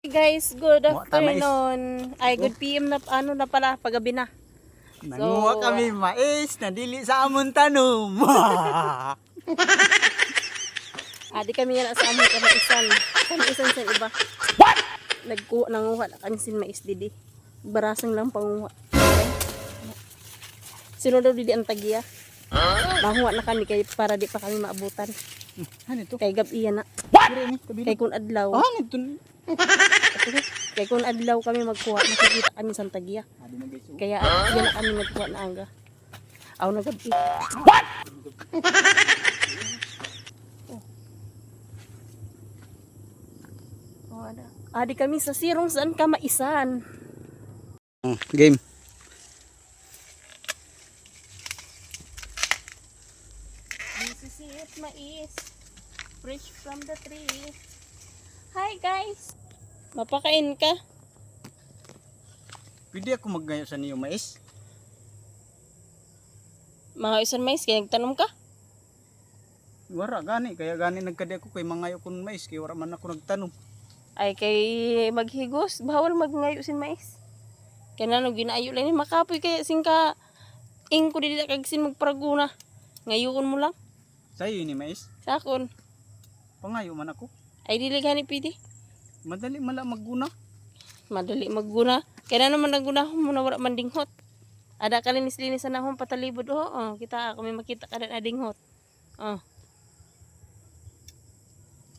Guys, good Mo, tama is. afternoon. Ay, good PM na ano na pala, paggabi na. Nanguha kami mais na dili sa amon tanom. Adi kami yan sa amon kamaisan. Kamaisan sa iba. What? Nanguha na kami sin mais didi. Barasang lang panguha. Okay? Sino daw didi ang tagiya? Nanguha na kami kay para di pa kami maabutan. Ano ito? Kay gabi na. Kay kun adlaw. Ano ito? Kay kun adlaw kami magkuha, nakikita kami sa tagiya. Kaya yan na kami nagkuha na aga. Aw na gabi. What? Oh, ada. Adi kami sa sirong saan ka maisan. Game. This is it, mais. Fresh from the tree. Hi guys. Mapakain ka? Pwede ako maggayo sa niyo mais? Mga isan mais, kaya nagtanom ka? Wara gani, kaya gani nagkadi ako kay mangayo kun mais kay wara man ako nagtanom. Ay kay maghigos, bawal magngayo sin mais. Kaya nano ginaayo lang ni makapoy kaya sing ka ing ko dili kag sin magparaguna. Ngayon mo lang. Sayo ni mais. Sakon. Pangayo man ako. Ay dili gani pidi. Madali mala magguna. Madali magguna. Kaya naman nagunahon mo na wala man dinghot. Ada ka linis-linis na akong patalibod. Oo, kita ako may makita ka na dinghot. Oh.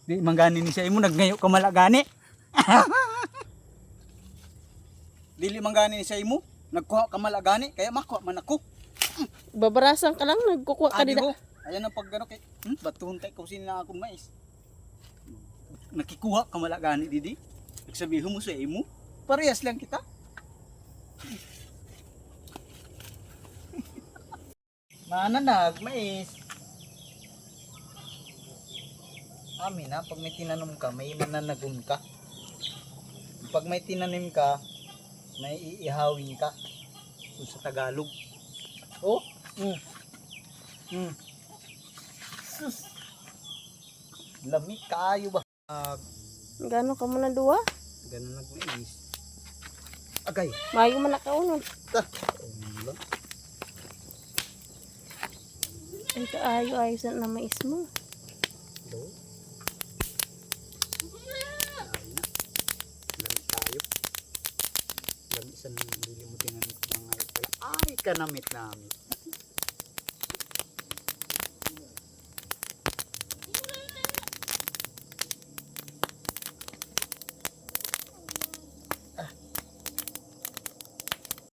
Di manggani ni siya imo naggayo ka mala gani. Dili manggani ni siya imo nagkuha ka mala gani kaya makuha man ako. Babarasan ka lang nagkukuha ka dida. Ayan ang pagano kay batuhon tay ko sina akong mais. Nakikuha ka mala gani didi. Nagsabihin mo sa imo, parehas lang kita. Mananag mais. Amin na, pag may tinanom ka, may mananagon ka. Pag may tinanim ka, may iihawin ka. Kung sa Tagalog. Oh? Sus. Lamig kaayo ba? Gano ka muna duwa? Ganun nagmais. Agay. Mayo man nakaunon. Ay kaayo-ayos na mais mo. Lamig tayo. Lamig sa dili mo tinanim ko mga ay kanamit namit.